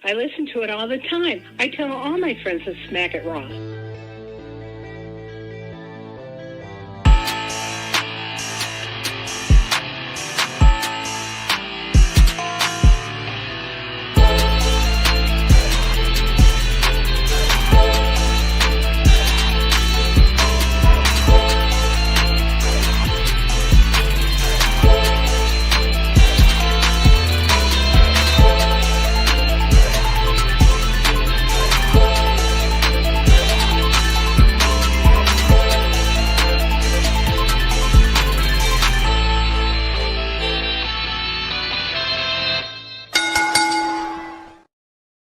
I listen to it all the time. I tell all my friends to Smack It Raw.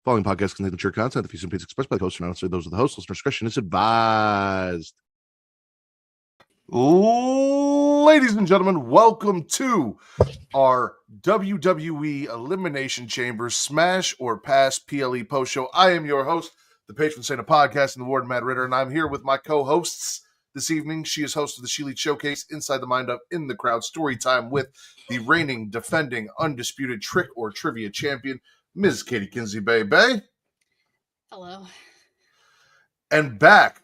Following podcast contains mature content. The views and opinions expressed by the host are not necessarily those of the host. Listener discretion is advised. Ladies and gentlemen, welcome to our WWE Elimination Chamber Smash or Pass PLE post show. I am your host, the patron saint of podcast and the Warden Matt Ritter, and I'm here with my co-hosts this evening. She is host of the She Leads Showcase, Inside the Mind Up, In the Crowd, Story Time with the reigning, defending, undisputed trick or trivia champion, Ms. Katie Kinsey Bay. Hello. And back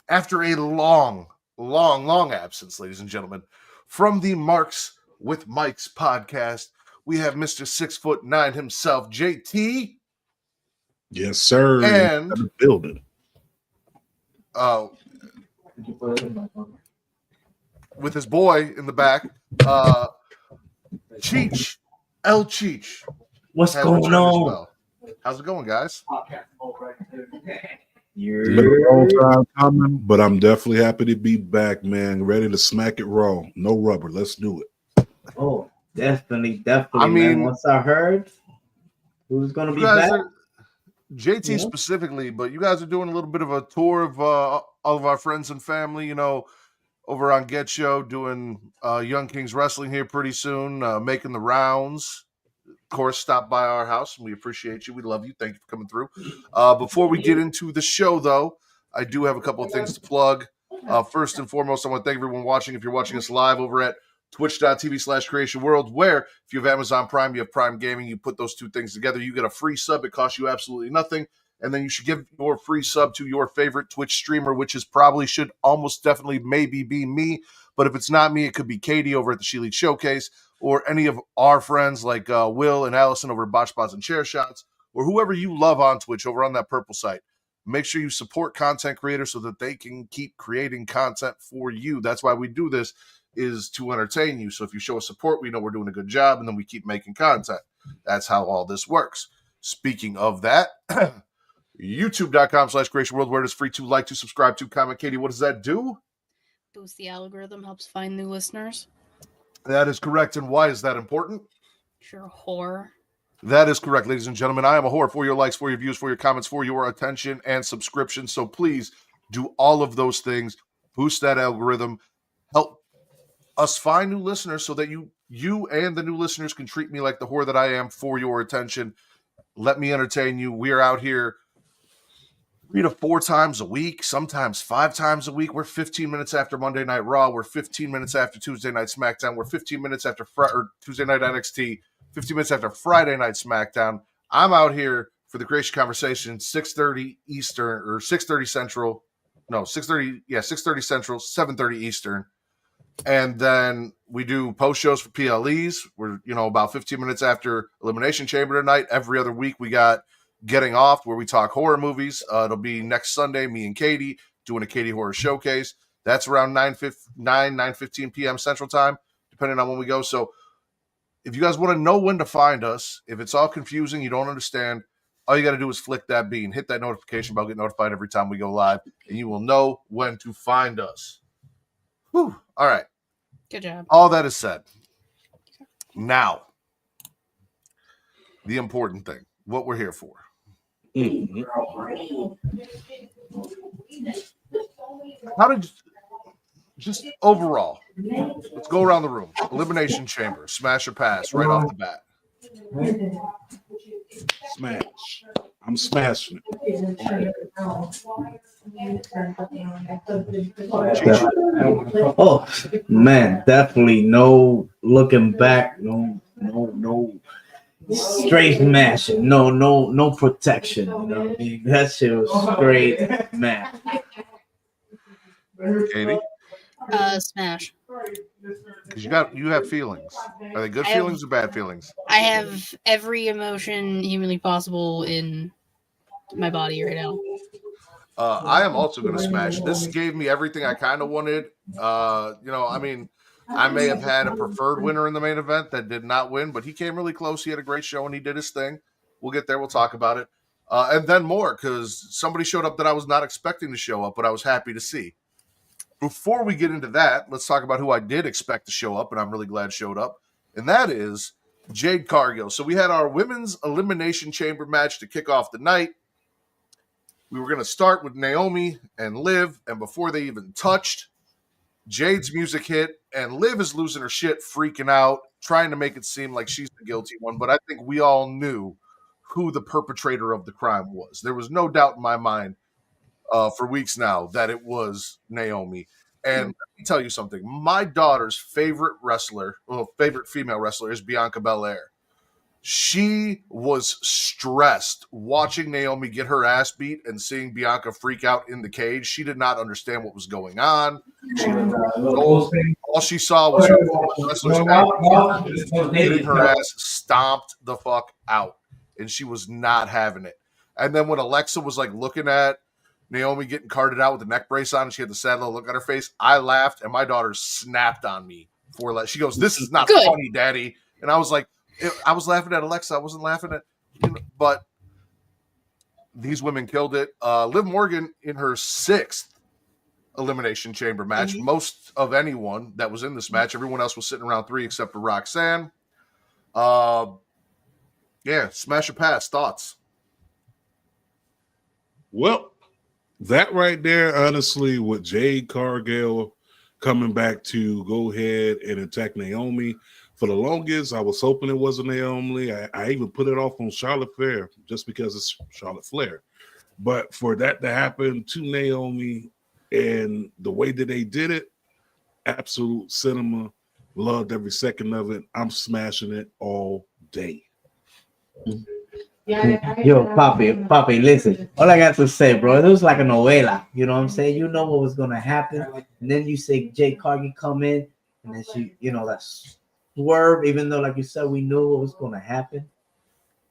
after a long absence, ladies and gentlemen, from the Marks with Mikes podcast, we have Mr. 6'9" himself, JT. Yes, sir. And building. With his boy in the back, Cheech, El Cheech. What's going on? Well. How's it going, guys? It's been a long time coming, but I'm definitely happy to be back, man. Ready to smack it raw. No rubber. Let's do it. Oh, definitely. I mean, man. Once I heard who's going to be back. JT specifically, but you guys are doing a little bit of a tour of all of our friends and family, you know, over on Get Show, doing Young Kings Wrestling here pretty soon, making the rounds. Of course, stop by our house, and we appreciate you. We love you. Thank you for coming through. Before we get into the show, though, I do have a couple of things to plug. First and foremost, I want to thank everyone watching. If you're watching us live over at twitch.tv/creationworld, where if you have Amazon Prime, you have Prime Gaming, you put those two things together, you get a free sub. It costs you absolutely nothing. And then you should give your free sub to your favorite Twitch streamer, which is probably should almost definitely maybe be me. But if it's not me, it could be Katie over at the She Leads Showcase, or any of our friends like Will and Allison over at Botch Spots and Chair Shots, or whoever you love on Twitch over on that purple site. Make sure you support content creators so that they can keep creating content for you. That's why we do this, is to entertain you. So if you show us support, we know we're doing a good job, and then we keep making content. That's how all this works. Speaking of that, youtube.com/creationworld, where it is free to like, to subscribe, to comment. Katie, what does that do? Boost the algorithm, helps find new listeners. That is correct. And why is that important? Sure, whore. That is correct, ladies and gentlemen. I am a whore for your likes, for your views, for your comments, for your attention and subscription. So please do all of those things. Boost that algorithm. Help us find new listeners so that you and the new listeners can treat me like the whore that I am for your attention. Let me entertain you. We are out here 3 to 4 times a week, sometimes 5 times a week. We're 15 minutes after Monday Night Raw. We're 15 minutes after Tuesday Night Smackdown. We're 15 minutes after Tuesday Night NXT. 15 minutes after Friday Night Smackdown. I'm out here for the Creation Conversation, 6:30 Eastern, or 6:30 Central. No, 6:30. Yeah, 6:30 Central, 7:30 Eastern. And then we do post shows for PLEs. We're, about 15 minutes after Elimination Chamber tonight. Every other week we got Getting Off, where we talk horror movies. It'll be next Sunday, me and Katie doing a Katie Horror Showcase. That's around 9:15 p.m. Central Time, depending on when we go. So if you guys want to know when to find us, if it's all confusing, you don't understand, all you got to do is flick that bean, hit that notification bell, get notified every time we go live, and you will know when to find us. Whew. All right. Good job. All that is said. Now, the important thing, what we're here for. Mm-hmm. How did just overall, let's go around the room. Elimination Chamber, smash or pass right off the bat. Smash. I'm smashing it. Oh man, definitely no looking back, no straight smashing. No protection. You know what I mean? That shit was straight smash. Katie, Smash. because you have feelings. Are they good feelings or bad feelings? I have every emotion humanly possible in my body right now. I am also going to smash. This gave me everything I kind of wanted. I mean, I may have had a preferred winner in the main event that did not win, but he came really close. He had a great show and he did his thing. We'll get there. We'll talk about it. And then more, because somebody showed up that I was not expecting to show up, but I was happy to see. Before we get into that, let's talk about who I did expect to show up, and I'm really glad showed up. And that is Jade Cargill. So we had our women's elimination chamber match to kick off the night. We were going to start with Naomi and Liv, and before they even touched, Jade's music hit, and Liv is losing her shit, freaking out, trying to make it seem like she's the guilty one, but I think we all knew who the perpetrator of the crime was. There was no doubt in my mind for weeks now that it was Naomi. And let me tell you something. My daughter's favorite female wrestler is Bianca Belair. She was stressed watching Naomi get her ass beat and seeing Bianca freak out in the cage. She did not understand what was going on. All she saw was her wrestlers getting her ass stomped the fuck out. And she was not having it. And then when Alexa was like looking at Naomi getting carted out with the neck brace on and she had the sad little look on her face, I laughed and my daughter snapped on me for that. She goes, "This is not funny, Daddy." And I was like, I was laughing at Alexa. I wasn't laughing at, but these women killed it. Liv Morgan in her 6th elimination chamber match. Mm-hmm. Most of anyone that was in this match, everyone else was sitting around 3 except for Roxanne. Smash or pass. Thoughts? Well, that right there, honestly, with Jade Cargill coming back to go ahead and attack Naomi. For the longest, I was hoping it wasn't Naomi. I even put it off on Charlotte Flair just because it's Charlotte Flair. But for that to happen to Naomi and the way that they did it, absolute cinema. Loved every second of it. I'm smashing it all day. Yo, Papi, listen. All I got to say, bro, it was like a novela. You know what I'm saying? You know what was going to happen. And then you say Jade Cargill come in, and then she, that's swerve, even though, like you said, we knew what was going to happen.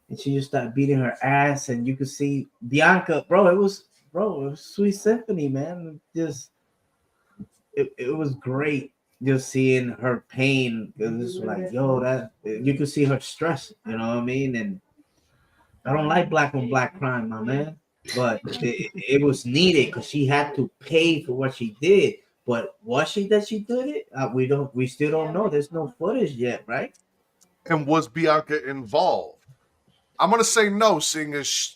And she just started beating her ass, and you could see Bianca, it was Sweet Symphony, man. Just it was great just seeing her pain. It was like, that you could see her stress, you know what I mean? And I don't like black on black crime, my man, but it was needed because she had to pay for what she did. But was she that she did it? We still don't know. There's no footage yet, right? And was Bianca involved? I'm gonna say no, seeing as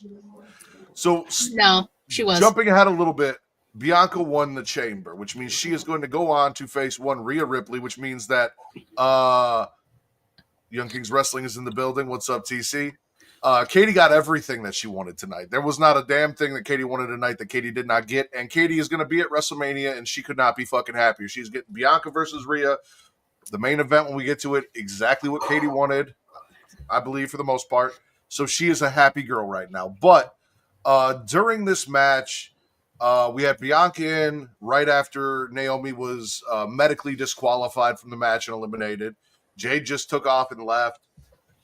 no, she was. Jumping ahead a little bit, Bianca won the chamber, which means she is going to go on to face one Rhea Ripley, which means that Young Kings Wrestling is in the building. What's up, TC? Katie got everything that she wanted tonight. There was not a damn thing that Katie wanted tonight that Katie did not get. And Katie is going to be at WrestleMania, and she could not be fucking happier. She's getting Bianca versus Rhea, the main event when we get to it, exactly what Katie wanted, I believe, for the most part. So she is a happy girl right now. But during this match, we had Bianca in right after Naomi was medically disqualified from the match and eliminated. Jade just took off and left.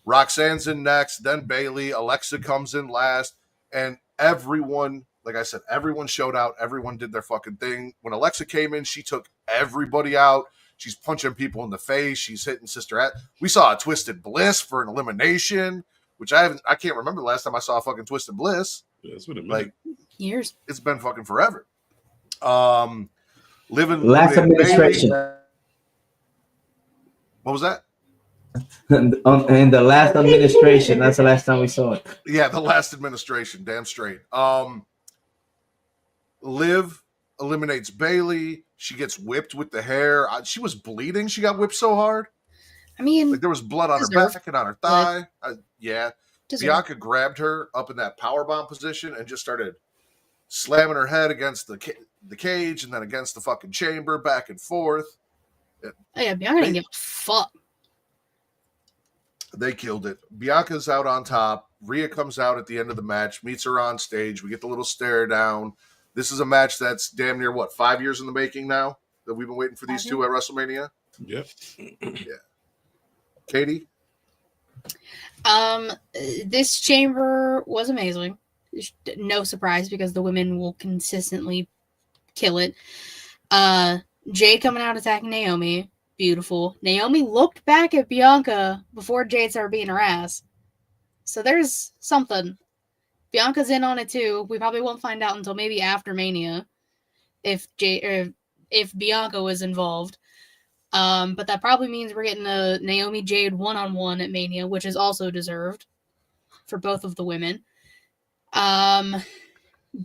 Roxanne's in next, then Bayley. Alexa comes in last. And everyone, like I said, everyone showed out. Everyone did their fucking thing. When Alexa came in, she took everybody out. She's punching people in the face. She's hitting Sister Act. We saw a Twisted Bliss for an elimination, which I can't remember the last time I saw a fucking Twisted Bliss. Yeah, it's been a minute. Like years. It's been fucking forever. Living last administration. Bayley. What was that? In the last administration, that's the last time we saw it. Yeah, the last administration, damn straight. Liv eliminates Bayley. She gets whipped with the hair. She was bleeding. She got whipped so hard. I mean, like there was blood on her back and on her thigh. Bianca grabbed her up in that powerbomb position and just started slamming her head against the cage and then against the fucking chamber, back and forth. Bianca didn't give a fuck. They killed it. Bianca's out on top. Rhea comes out at the end of the match, meets her on stage. We get the little stare down. This is a match that's damn near, 5 years in the making now that we've been waiting for these two at WrestleMania? Yep. Yeah. Katie? This chamber was amazing. No surprise because the women will consistently kill it. Jade coming out attacking Naomi. Beautiful. Naomi looked back at Bianca before Jade started beating her ass. So there's something. Bianca's in on it too. We probably won't find out until maybe after Mania if Bianca was involved. But that probably means we're getting a Naomi Jade one-on-one at Mania, which is also deserved for both of the women.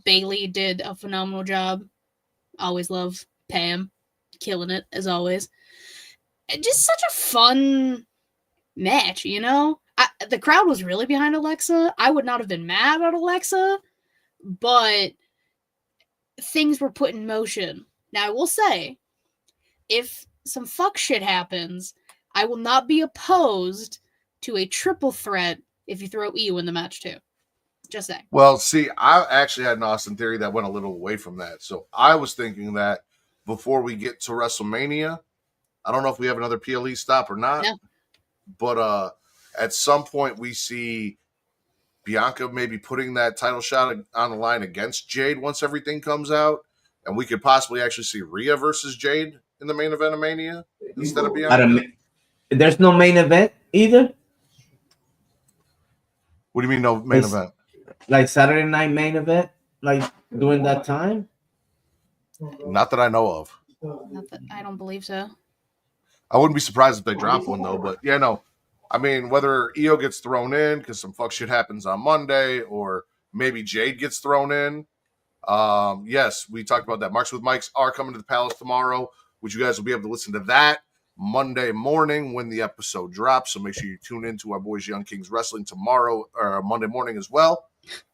Bayley did a phenomenal job. Always love Pam. Killing it, as always. And just such a fun match, you know? The crowd was really behind Alexa. I would not have been mad at Alexa, but things were put in motion. Now, I will say, if some fuck shit happens, I will not be opposed to a triple threat if you throw Io in the match too. Just saying. Well, see, I actually had an Austin theory that went a little away from that. So I was thinking that before we get to WrestleMania, I don't know if we have another PLE stop or not, No. but at some point we see Bianca maybe putting that title shot on the line against Jade once everything comes out, and we could possibly actually see Rhea versus Jade in the main event of Mania instead of Bianca. There's no main event either? What do you mean no main event? Like Saturday night main event? Like during that time? Not that I know of. Not that, I don't believe so. I wouldn't be surprised if they drop one, though. But, yeah, no. I mean, whether Io gets thrown in because some fuck shit happens on Monday or maybe Jade gets thrown in. Yes, we talked about that. Marks with Mikes are coming to the Palace tomorrow, which you guys will be able to listen to that Monday morning when the episode drops. So make sure you tune in to our boys Young Kings Wrestling tomorrow or Monday morning as well.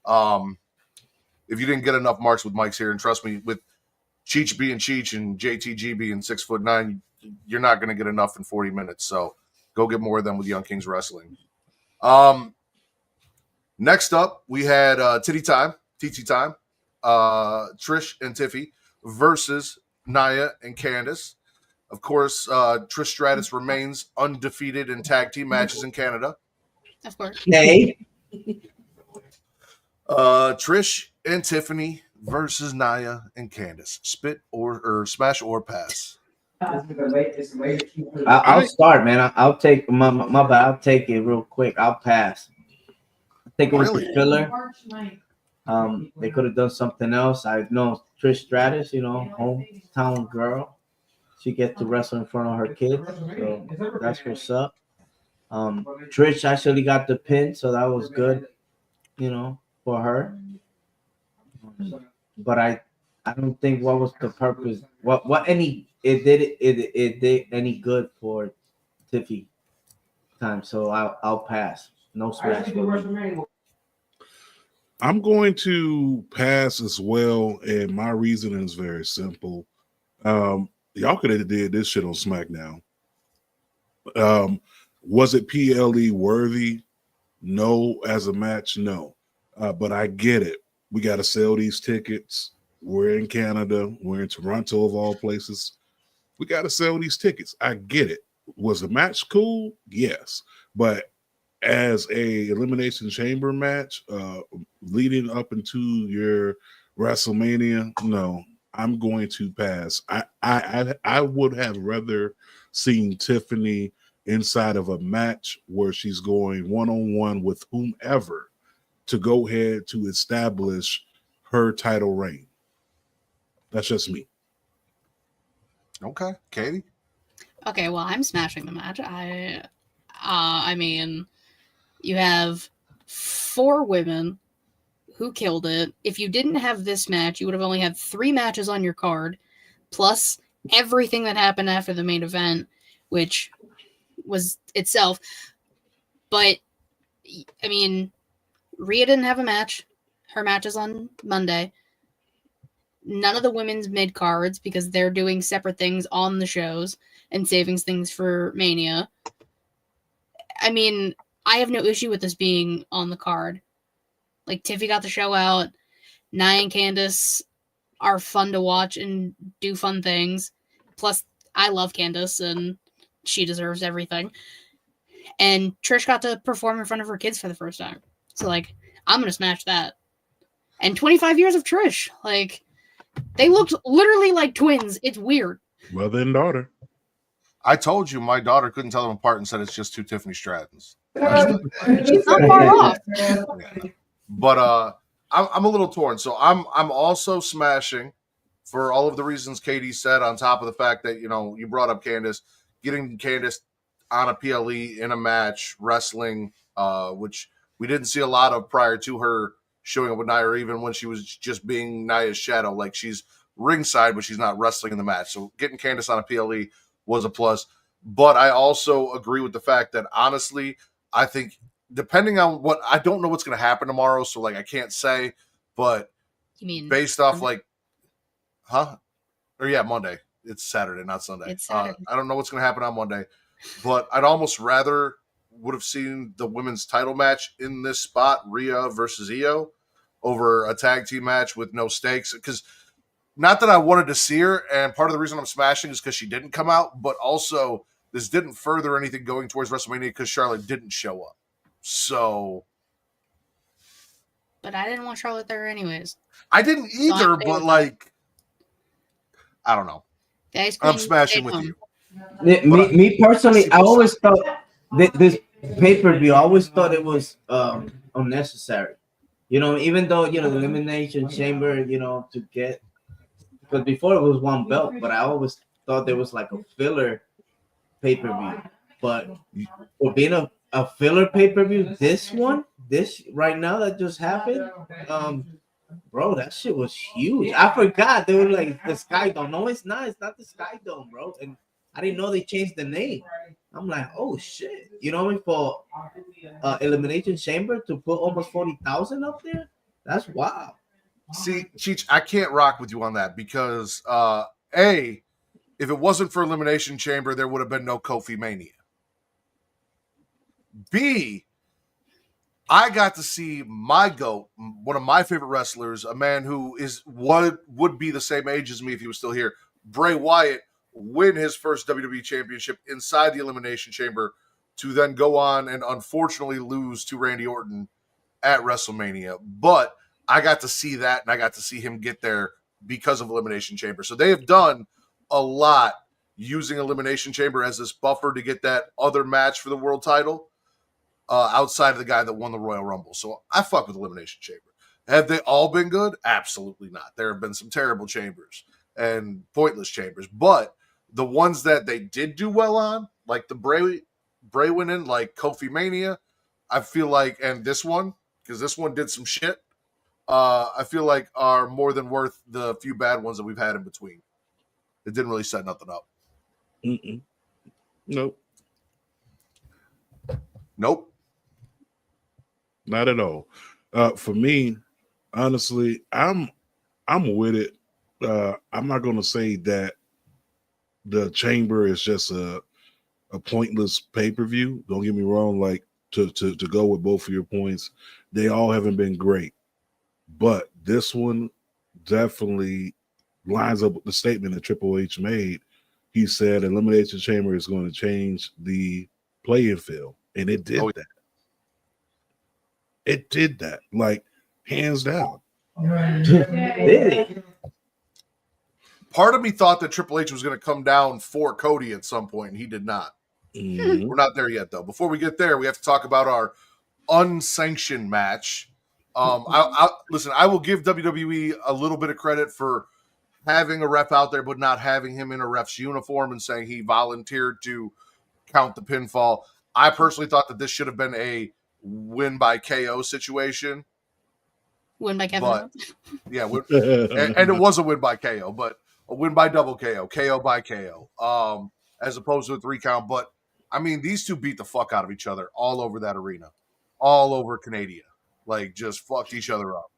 If you didn't get enough Marks with Mikes here, and trust me, with Cheech being Cheech and JTG being 6'9", you're not going to get enough in 40 minutes. So go get more of them with Young Kings Wrestling. Next up, we had TT Time, Trish and Tiffy versus Nia and Candice. Of course, Trish Stratus remains undefeated in tag team matches in Canada. Of course. Hey. Trish and Tiffany versus Nia and Candice. Spit or smash or pass. I'll start, man. I'll take my bad. I'll take it real quick. I'll pass. I think it was the filler. They could have done something else. I know Trish Stratus, hometown girl. She gets to wrestle in front of her kids, so that's what's up. Trish actually got the pin, so that was good, for her. But I don't think what was the purpose. It did any good for Tiffy time. So I'll pass. No smash. I'm going to pass as well, and my reasoning is very simple. Y'all could have did this shit on SmackDown. Was it PLE worthy? No. As a match, no. But I get it. We got to sell these tickets. We're in Canada. We're in Toronto, of all places. We got to sell these tickets. I get it. Was the match cool? Yes. But as a Elimination Chamber match, leading up into your WrestleMania, no. I'm going to pass. I would have rather seen Tiffany inside of a match where she's going one-on-one with whomever to go ahead to establish her title reign. That's just me. Okay, Katie? Okay, well, I'm smashing the match. I mean, you have 4 women who killed it. If you didn't have this match, you would have only had 3 matches on your card, plus everything that happened after the main event, which was itself. But, I mean, Rhea didn't have a match. Her match is on Monday. None of the women's mid-cards, because they're doing separate things on the shows and saving things for Mania. I mean, I have no issue with this being on the card. Like, Tiffy got the show out. Nia and Candice are fun to watch and do fun things. Plus, I love Candice, and she deserves everything. And Trish got to perform in front of her kids for the first time. So, like, I'm going to smash that. And 25 years of Trish. Like, they looked literally like twins. It's weird. Mother and daughter. I told you my daughter couldn't tell them apart and said it's just two Tiffany Strattons. She's not far off. Yeah. But I'm a little torn. So I'm also smashing for all of the reasons Katie said, on top of the fact that, you know, you brought up Candice, getting Candice on a PLE in a match, wrestling, which we didn't see a lot of prior to her showing up with Nia, or even when she was just being Nia's shadow. Like, she's ringside, but she's not wrestling in the match. So getting Candice on a PLE was a plus. But I also agree with the fact that, honestly, I think depending on what, I don't know what's going to happen tomorrow, so like I can't say, but You mean based off like, or yeah, Monday. It's Saturday, not Sunday. It's Saturday. I don't know what's going to happen on Monday, but I'd almost rather would have seen the women's title match in this spot, Rhea versus Io, over a tag team match with no stakes. Because not that I wanted to see her, and part of the reason I'm smashing is because she didn't come out, but also this didn't further anything going towards WrestleMania because Charlotte didn't show up. So, But I didn't want Charlotte there anyways. I didn't either, but like, I don't know. The Ice Queen I'm smashing stayed with home. you. Me personally, I always thought that this pay-per-view, I always thought it was unnecessary. You know, even though, you know, the Elimination Chamber, you know, to get, because before it was one belt, but I always thought there was like a filler pay-per-view. But for being a filler pay-per-view, this right now that just happened, bro, that shit was huge. I forgot they were like the Sky Dome. No, it's not the Sky Dome, bro. And I didn't know they changed the name. I'm like, oh shit. You know what I mean? For Elimination Chamber to put almost 40,000 up there, that's wild. See, Cheech, I can't rock with you on that because A, if it wasn't for Elimination Chamber, there would have been no Kofi Mania. B, I got to see my GOAT, one of my favorite wrestlers, a man who is what would be the same age as me if he was still here, Bray Wyatt, win his first WWE Championship inside the Elimination Chamber to then go on and unfortunately lose to Randy Orton at WrestleMania. But I got to see that, and I got to see him get there because of Elimination Chamber. So they have done a lot using Elimination Chamber as this buffer to get that other match for the world title outside of the guy that won the Royal Rumble. So I fuck with Elimination Chamber. Have they all been good? Absolutely not. There have been some terrible chambers and pointless chambers. But the ones that they did do well on, like the Bray winning, like Kofi Mania, I feel like, and this one, because this one did some shit, I feel like are more than worth the few bad ones that we've had in between. It didn't really set nothing up. Nope. Not at all. For me, honestly, I'm with it. I'm not going to say that the Chamber is just a pointless pay-per-view. Don't get me wrong. Like to go with both of your points, they all haven't been great, but this one definitely lines up with the statement that Triple H made. He said Elimination Chamber is going to change the playing field, and it did that. It did that, like, hands down. Part of me thought that Triple H was going to come down for Cody at some point, and he did not. Mm-hmm. We're not there yet, though. Before we get there, we have to talk about our unsanctioned match. Listen, I will give WWE a little bit of credit for having a ref out there, but not having him in a ref's uniform and saying he volunteered to count the pinfall. I personally thought that this should have been a win by KO situation. Win by Kevin. But, yeah, and it was a win by KO, but a win by double KO, KO by KO, as opposed to a 3 count. But, I mean, these two beat the fuck out of each other all over that arena, all over Canada. Like, just fucked each other up.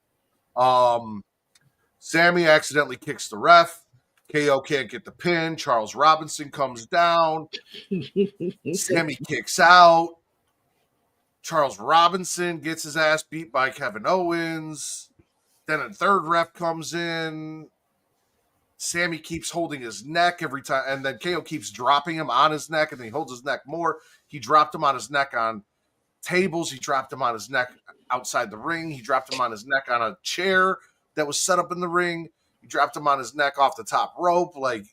Sammy accidentally kicks the ref. KO can't get the pin. Charles Robinson comes down. Sammy kicks out. Charles Robinson gets his ass beat by Kevin Owens. Then a third ref comes in. Sammy keeps holding his neck every time, and then KO keeps dropping him on his neck, and then he holds his neck more. He dropped him on his neck on tables. He dropped him on his neck outside the ring. He dropped him on his neck on a chair that was set up in the ring. He dropped him on his neck off the top rope, like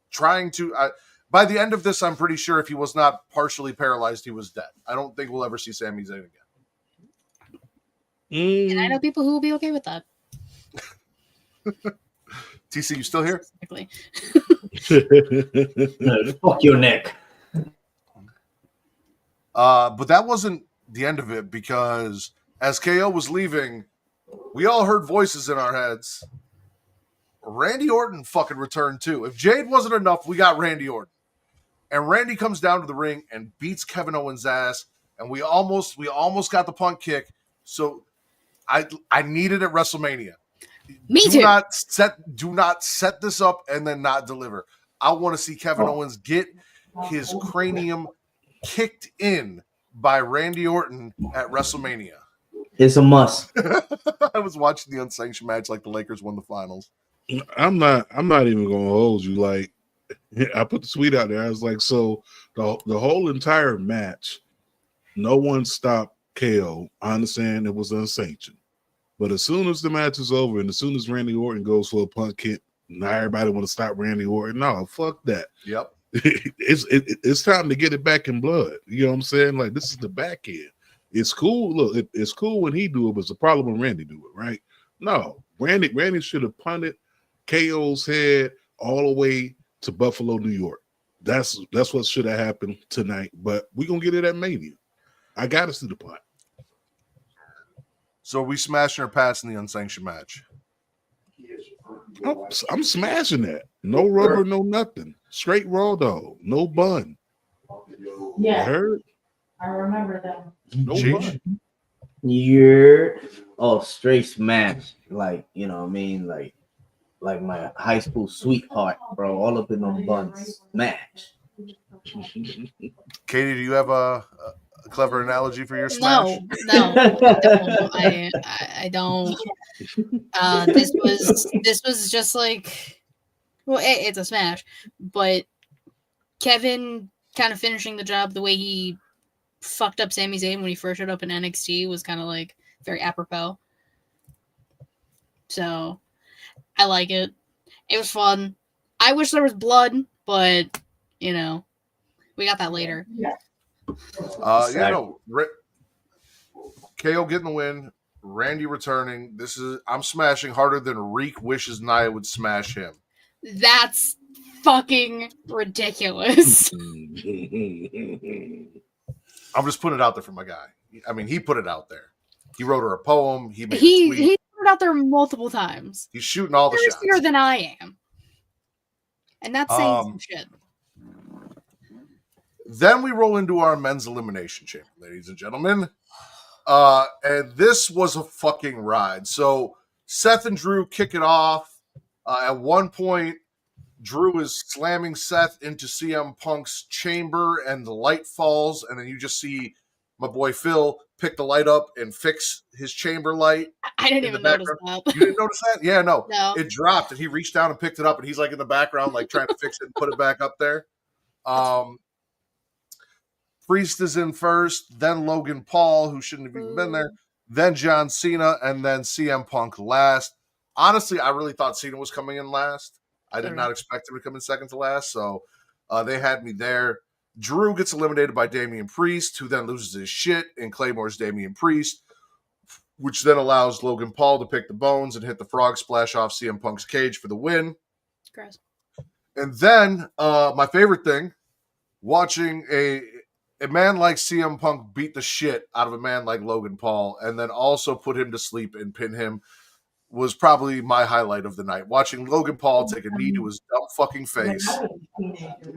trying to. By the end of this, I'm pretty sure if he was not partially paralyzed, he was dead. I don't think we'll ever see Sami Zayn again. And I know people who will be okay with that. TC, you still here? Exactly. Fuck your neck. But that wasn't the end of it, because as KO was leaving, we all heard voices in our heads. Randy Orton fucking returned too. If Jade wasn't enough, we got Randy Orton. And Randy comes down to the ring and beats Kevin Owens' ass. And we almost got the punt kick. So I need it at WrestleMania. Me too. Do not set this up and then not deliver. I want to see Kevin Owens get his cranium kicked in by Randy Orton at WrestleMania. It's a must. I was watching the unsanctioned match like the Lakers won the finals. I'm not even gonna hold you. Like, I put the tweet out there. I was like, so the whole entire match, no one stopped KO. I understand it was unsanctioned. But as soon as the match is over and as soon as Randy Orton goes for a punt kick, now everybody want to stop Randy Orton. No, fuck that. Yep. It's time to get it back in blood. You know what I'm saying? Like, this is the back end. It's cool. Look, it's cool when he do it, but it's a problem when Randy do it, right? No, Randy should have punted KO's head all the way to Buffalo, New York. That's what should have happened tonight. But we're gonna get it at Mania. I gotta see the punt. So are we smashing or passing the unsanctioned match? I'm smashing that. No rubber, no nothing. Straight raw dog. No bun. Yeah, You heard? I remember that. No Cheech? bun. Straight smash. Like, you know what I mean? Like my high school sweetheart, bro. All up in them buns. Smash. Katie, do you have a clever analogy for your smash? No, I don't. This was just like, well, it's a smash, but Kevin kind of finishing the job the way he fucked up Sami Zayn when he first showed up in NXT was kind of like very apropos. So I like it. It was fun. I wish there was blood, but you know, we got that later. KO getting the win, Randy returning. I'm smashing harder than Reek wishes Nia would smash him. That's fucking ridiculous. I'm just putting it out there for my guy. I mean, he put it out there. He wrote her a poem. He made a He tweet. put it out there multiple times. He's shooting all the shots. Thirstier than I am. And that's saying some shit. Then we roll into our men's elimination chamber, ladies and gentlemen. And this was a fucking ride. So Seth and Drew kick it off. At one point, Drew is slamming Seth into CM Punk's chamber, and the light falls, and then you just see my boy Phil pick the light up and fix his chamber light. I didn't even notice that. You didn't notice that? Yeah, no. No. It dropped, and he reached down and picked it up, and he's like in the background, like trying to fix it and put it back up there. Priest is in first, then Logan Paul, who shouldn't have even been there, then John Cena, and then CM Punk last. Honestly, I really thought Cena was coming in last. I did not expect him to come in second to last, so they had me there. Drew gets eliminated by Damian Priest, who then loses his shit, and Claymore's Damian Priest, which then allows Logan Paul to pick the bones and hit the frog splash off CM Punk's cage for the win. Gross. And then my favorite thing, watching a man like CM Punk beat the shit out of a man like Logan Paul and then also put him to sleep and pin him, was probably my highlight of the night. Watching Logan Paul take a knee to his dumb fucking face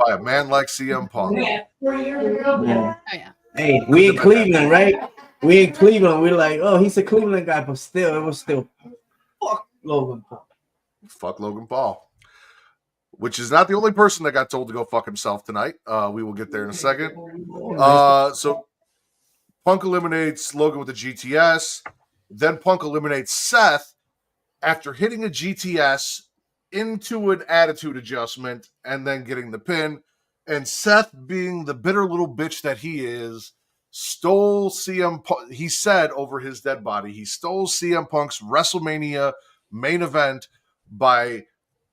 by a man like CM Punk. Yeah. Oh, yeah. Hey, we in Cleveland, right? We in Cleveland. We're like, oh, he's a Cleveland guy, but still, it was still fuck Logan Paul. Fuck Logan Paul. Which is not the only person that got told to go fuck himself tonight. We will get there in a second. So Punk eliminates Logan with a GTS. Then Punk eliminates Seth after hitting a GTS into an attitude adjustment and then getting the pin. And Seth, being the bitter little bitch that he is, stole CM Punk. He said over his dead body, he stole CM Punk's WrestleMania main event by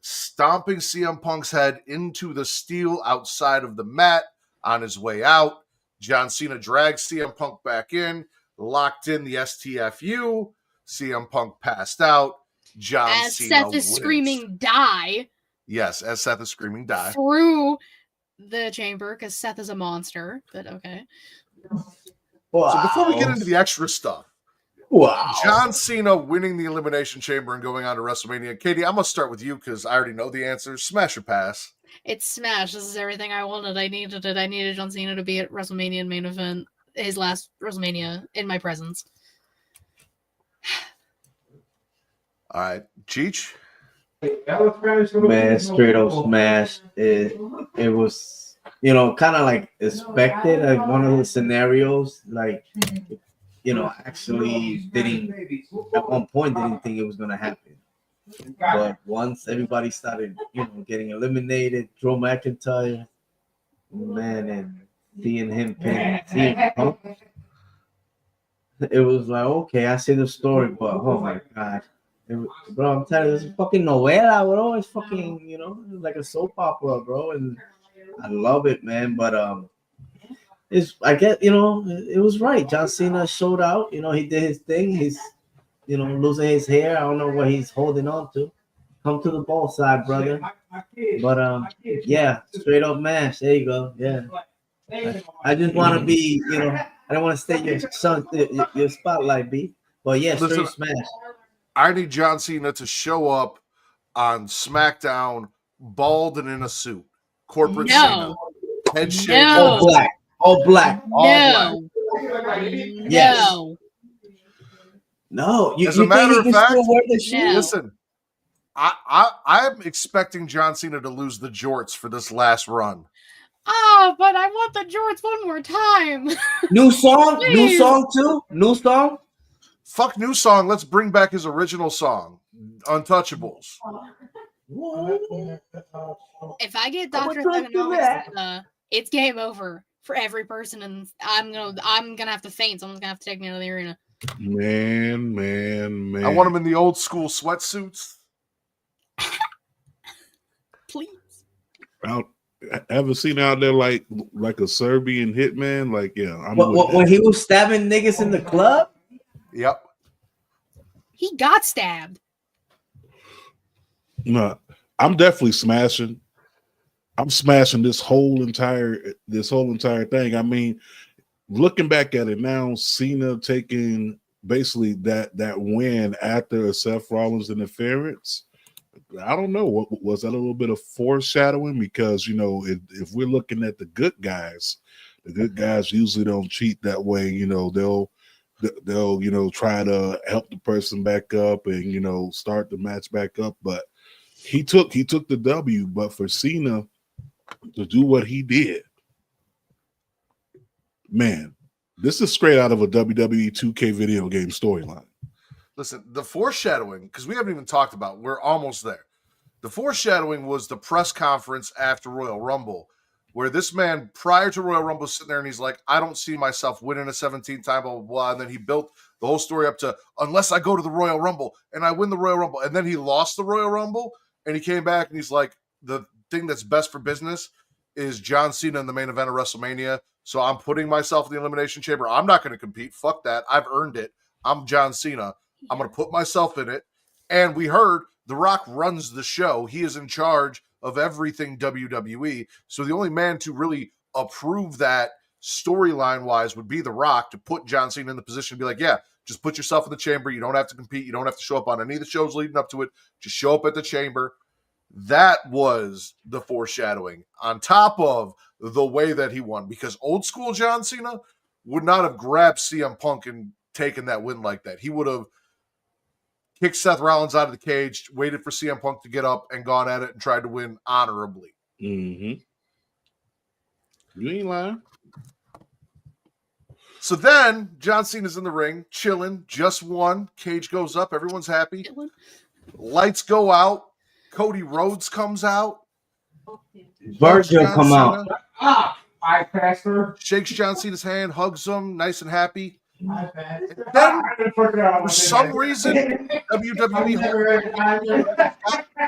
stomping CM Punk's head into the steel outside of the mat on his way out. John Cena drags CM Punk back in, locked in the STFU. CM Punk passed out. John As Cena Seth is wins. screaming "die" Yes, as Seth is screaming "die" through the chamber because Seth is a monster. But okay. Wow. So before we get into the extra stuff, wow. John Cena winning the Elimination Chamber and going on to WrestleMania. Katie, I'm going to start with you because I already know the answers. Smash or pass? It's smash. This is everything I wanted. I needed it. I needed John Cena to be at WrestleMania main event, his last WrestleMania in my presence. All right. Cheech? Man, straight up smash. It was, you know, kind of like expected. Like one of the scenarios, like, you know, actually didn't, at one point, didn't think it was going to happen. But once everybody started, you know, getting eliminated, Drew McIntyre, man, and seeing him pin CM Punk, it was like, okay, I see the story, but oh my God. Bro, I'm telling you, it's a fucking novela, bro. It's fucking, you know, it's like a soap opera, bro. And I love it, man. But it's, I get, you know, it was right. John Cena showed out. You know, he did his thing. He's, you know, losing his hair. I don't know what he's holding on to. Come to the ball side, brother. But yeah, straight up match. There you go. Yeah. I just want to be, you know, I don't want to stay your spotlight, B. But yeah, straight smash. I need John Cena to show up on SmackDown bald and in a suit. Corporate Cena. Head shaved. No. All black. All black. No. Yes. No. No. As a matter of fact, No. listen, I'm expecting John Cena to lose the jorts for this last run. Oh, but I want the jorts one more time. New song? Please. New song too? New song? Fuck new song. Let's bring back his original song, Untouchables. If I get Dr. Thugonomics, it's game over for every person, and I'm gonna have to faint. Someone's gonna have to take me out of the arena. Man. I want him in the old school sweatsuits. Please. Ever seen out there like a Serbian hitman? Like, yeah. When he was stabbing niggas in the club? Yep. He got stabbed. No, I'm definitely smashing. I'm smashing this whole entire thing. I mean, looking back at it now, Cena taking basically that win after a Seth Rollins interference. I don't know. What was that a little bit of foreshadowing? Because, you know, if we're looking at the good guys usually don't cheat that way. You know, they'll you know, try to help the person back up and, you know, start the match back up. But he took the W. But for Cena to do what he did, man, this is straight out of a WWE 2K video game storyline. Listen, the foreshadowing, because we haven't even talked about, we're almost there. The foreshadowing was the press conference after Royal Rumble, where this man, prior to Royal Rumble, sitting there and he's like, I don't see myself winning a 17th time, blah, blah, blah. And then he built the whole story up to, unless I go to the Royal Rumble and I win the Royal Rumble. And then he lost the Royal Rumble and he came back and he's like, the thing that's best for business is John Cena in the main event of WrestleMania. So I'm putting myself in the Elimination Chamber. I'm not going to compete. Fuck that. I've earned it. I'm John Cena. I'm going to put myself in it. And we heard The Rock runs the show. He is in charge of everything WWE. So the only man to really approve that storyline-wise would be The Rock, to put John Cena in the position to be like, yeah, just put yourself in the chamber. You don't have to compete. You don't have to show up on any of the shows leading up to it. Just show up at the chamber. That was the foreshadowing on top of the way that he won, because old school John Cena would not have grabbed CM Punk and taken that win like that. He would have kicked Seth Rollins out of the cage, waited for CM Punk to get up and gone at it and tried to win honorably. Mm-hmm. You ain't lying. So then John Cena's in the ring, chilling, just won. Cage goes up, everyone's happy. Lights go out. Cody Rhodes comes out. Virgil John come Cena, out. I passed her. shakes John Cena's hand, hugs him, nice and happy. I passed. And then, for some reason, WWE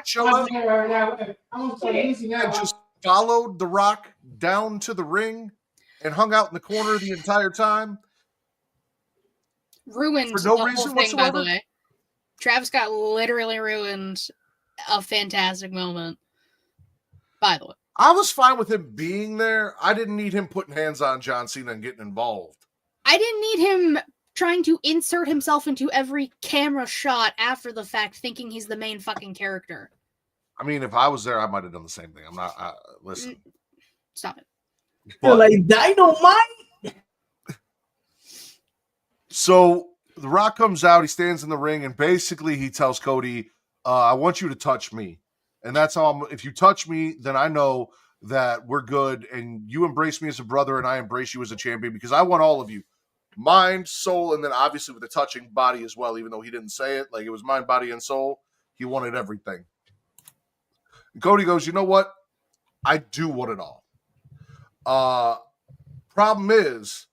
showed up and just followed The Rock down to the ring and hung out in the corner the entire time. Ruined For no the reason whole thing, by the whatsoever? way. Travis Scott literally ruined a fantastic moment. By the way. I was fine with him being there. I didn't need him putting hands on John Cena and getting involved. I didn't need him trying to insert himself into every camera shot after the fact, thinking he's the main fucking character. I mean, if I was there, I might have done the same thing. I'm not. Listen. Stop it. You're like Dynamite. So The Rock comes out. He stands in the ring, and basically he tells Cody, "I want you to touch me." And that's how if you touch me, then I know that we're good. And you embrace me as a brother, and I embrace you as a champion because I want all of you. Mind, soul, and then obviously with the touching body as well, even though he didn't say it. Like it was mind, body, and soul. He wanted everything. And Cody goes, you know what? I do want it all. Problem is,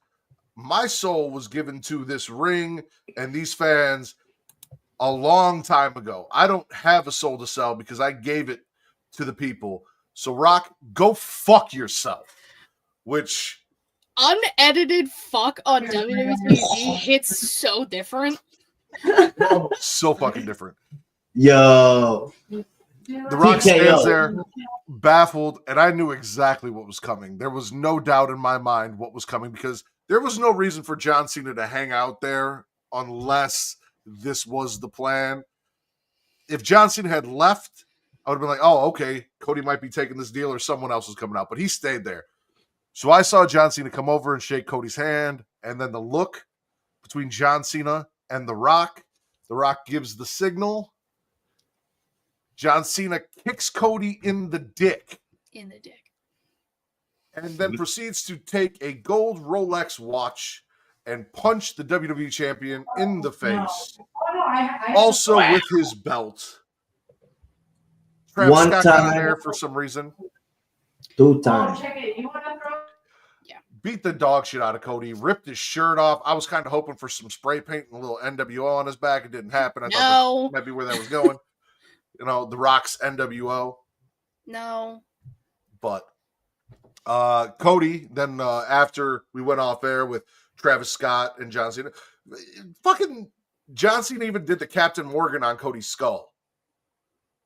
my soul was given to this ring and these fans a long time ago. I don't have a soul to sell because I gave it to the people. So Rock, go fuck yourself. Which unedited fuck on WWE TV hits so different. So fucking different. Yo. The Rock stands there baffled, and I knew exactly what was coming. There was no doubt in my mind what was coming because there was no reason for John Cena to hang out there unless this was the plan. If John Cena had left, I would have been like, oh, okay, Cody might be taking this deal or someone else is coming out. But he stayed there. So I saw John Cena come over and shake Cody's hand. And then the look between John Cena and The Rock gives the signal. John Cena kicks Cody in the dick. And then proceeds to take a gold Rolex watch and punch the WWE champion in the face. Also with his belt. Travis One Scott got in time. there for some reason. 2 times. Beat the dog shit out of Cody. Ripped his shirt off. I was kind of hoping for some spray paint and a little NWO on his back. It didn't happen. I thought that might be where that was going. You know, The Rock's NWO. No. But Cody, then after we went off air with Travis Scott and John Cena, fucking John Cena even did the Captain Morgan on Cody's skull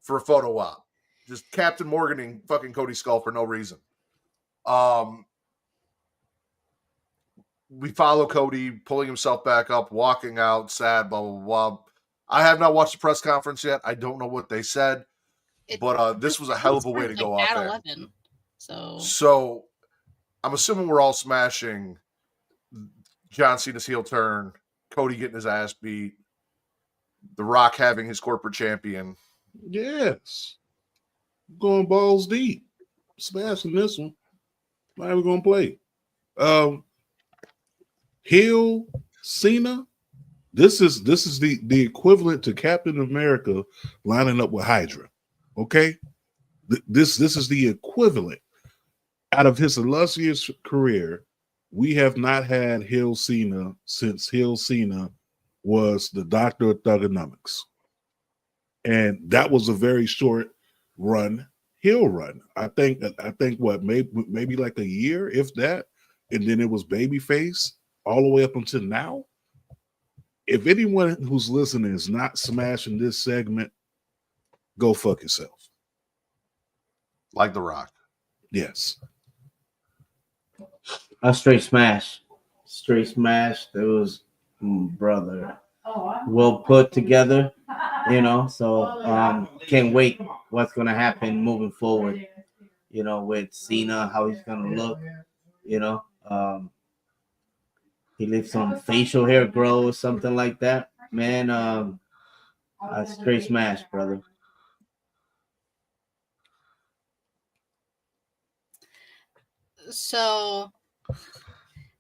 for a photo op. Just Captain Morganing fucking Cody's skull for no reason. We follow Cody pulling himself back up, walking out, sad, blah, blah, blah. I have not watched the press conference yet. I don't know what they said. But this was a hell of a way to go out there. 11, so I'm assuming we're all smashing John Cena's heel turn, Cody getting his ass beat, The Rock having his corporate champion. Yes. Going balls deep. Smashing this one. Not even going to play. Heel Cena. This is the equivalent to Captain America lining up with Hydra. Okay? This is the equivalent. Out of his illustrious career, we have not had Heel Cena since Heel Cena was the Doctor of Thugonomics. And that was a very short run, heel run. I think what maybe like a year, if that, and then it was babyface all the way up until now. If anyone who's listening is not smashing this segment, go fuck yourself. Like The Rock. Yes. A straight smash. Straight smash. It was, brother, well put together, you know. So can't wait what's gonna happen moving forward, you know, with Cena, how he's gonna look, you know. He let some facial hair grow or something like that. Man, a straight smash, brother. So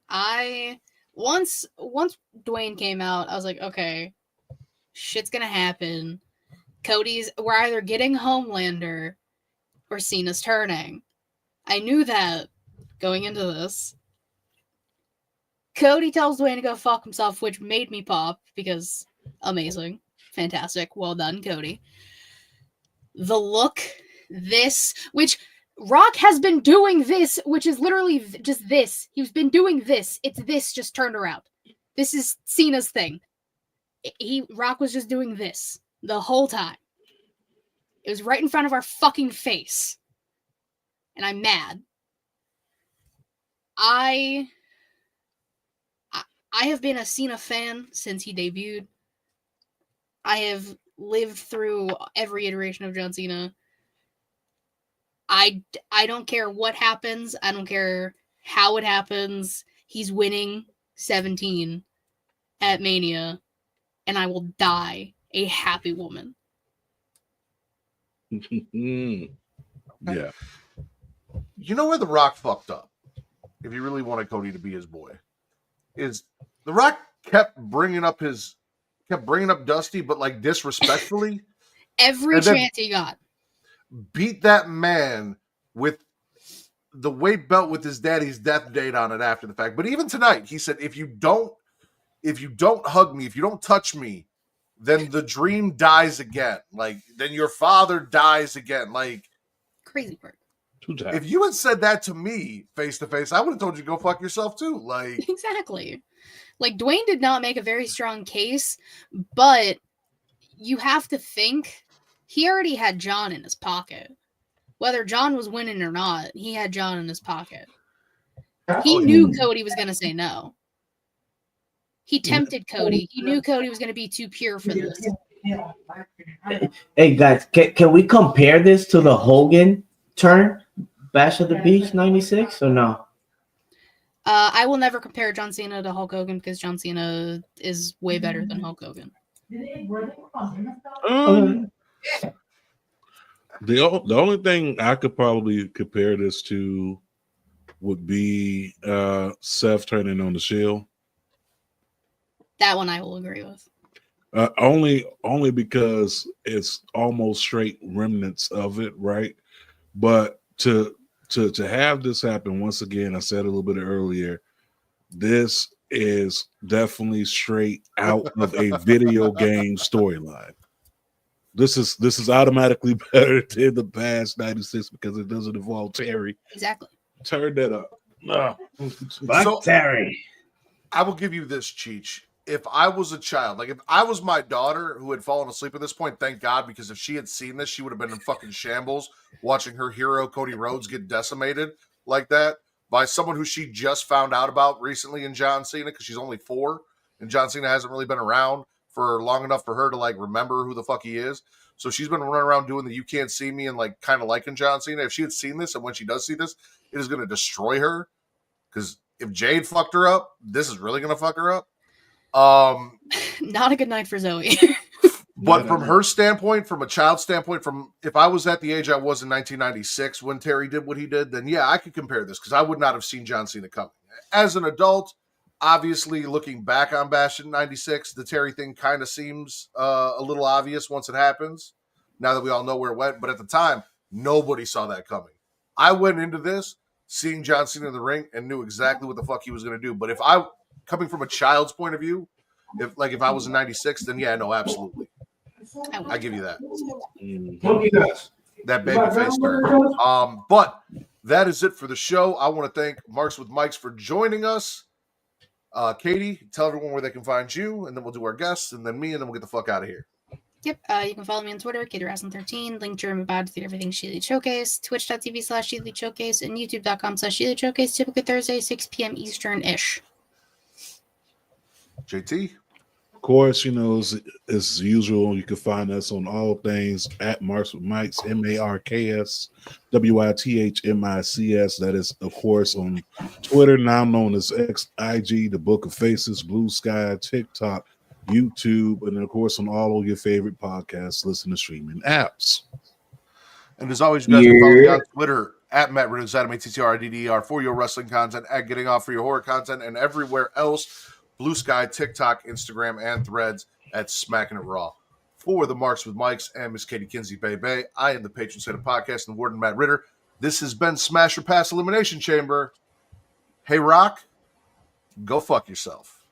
I once Dwayne came out, I was like, okay, shit's gonna happen. We're either getting Homelander or Cena's turning. I knew that going into this. Cody tells Dwayne to go fuck himself, which made me pop because amazing. Fantastic. Well done, Cody. The look, which Rock has been doing this, which is literally just this. He's been doing this. It's this just turned around. This is Cena's thing. Rock was just doing this the whole time. It was right in front of our fucking face. And I'm mad. I have been a Cena fan since he debuted. I have lived through every iteration of John Cena. I don't care what happens. I don't care how it happens. He's winning 17 at Mania, and I will die a happy woman. Yeah. You know where The Rock fucked up? If you really wanted Cody to be his boy, is The Rock kept bringing up Dusty, but like disrespectfully. Every chance he got. Beat that man with the weight belt with his daddy's death date on it after the fact. But even tonight, he said, if you don't hug me, if you don't touch me, then the dream dies again. Like, then your father dies again. Like, crazy part. If you had said that to me face to face, I would have told you to go fuck yourself too. Like, exactly. Like, Dwayne did not make a very strong case, but you have to think he already had John in his pocket. Whether John was winning or not, he had John in his pocket. He knew Cody was going to say no. He tempted Cody. He knew Cody was going to be too pure for this. Hey, guys, can we compare this to the Hogan turn? Bash at the Beach 96 or no? I will never compare John Cena to Hulk Hogan because John Cena is way better than Hulk Hogan. The only thing I could probably compare this to would be Seth turning on the Shield. That one I will agree with. Only because it's almost straight remnants of it, right? But to have this happen once again, I said a little bit earlier, this is definitely straight out of a video game storyline. This is automatically better than the past 96 because it doesn't involve Terry. Exactly. Turn that up. No. So, Terry. I will give you this, Cheech. If I was a child, like if I was my daughter who had fallen asleep at this point, thank God, because if she had seen this, she would have been in fucking shambles watching her hero, Cody Rhodes, get decimated like that by someone who she just found out about recently in John Cena because she's only 4 and John Cena hasn't really been around for long enough for her to like remember who the fuck he is. So she's been running around doing the you can't see me and like kind of liking John Cena. If she had seen this and when she does see this, it is going to destroy her because if Jade fucked her up, this is really going to fuck her up. Not a good night for Zoe. But from her standpoint, from a child's standpoint, from if I was at the age I was in 1996 when Terry did what he did, then yeah, I could compare this because I would not have seen John Cena coming. As an adult, obviously looking back on Bash in 96, the Terry thing kind of seems a little obvious once it happens, now that we all know where it went. But at the time, nobody saw that coming. I went into this seeing John Cena in the ring and knew exactly what the fuck he was going to do. But if I, coming from a child's point of view, if I was in 96, then yeah, no, absolutely. I give you that. That baby face turn. But that is it for the show. I want to thank Marks with Mikes for joining us. Katie, tell everyone where they can find you, and then we'll do our guests, and then me, and then we'll get the fuck out of here. Yep. You can follow me on Twitter, KatieRasslin13, link to about the Everything She Lead Showcase, twitch.tv/She Lead Showcase, and youtube.com/She Lead Showcase, typically Thursday, 6 p.m. Eastern-ish. JT? Of course, as usual, you can find us on all things at Marks with Mikes, MarksWithMics. That is, of course, on Twitter, now known as XIG, the Book of Faces, Blue Sky, TikTok, YouTube, and of course on all of your favorite podcasts, listen to streaming apps. And as always, you guys can follow me on Twitter at Matt Ridders, at MATTRDDER for your wrestling content, at Getting Off for your horror content, and everywhere else. Blue Sky, TikTok, Instagram, and Threads at Smackin It Raw. For the Marks with Mikes and Miss Katie Kinsey Bay Bay, I am the patron saint of podcast and the warden Matt Ritter. This has been Smash or Pass Elimination Chamber. Hey, Rock, go fuck yourself.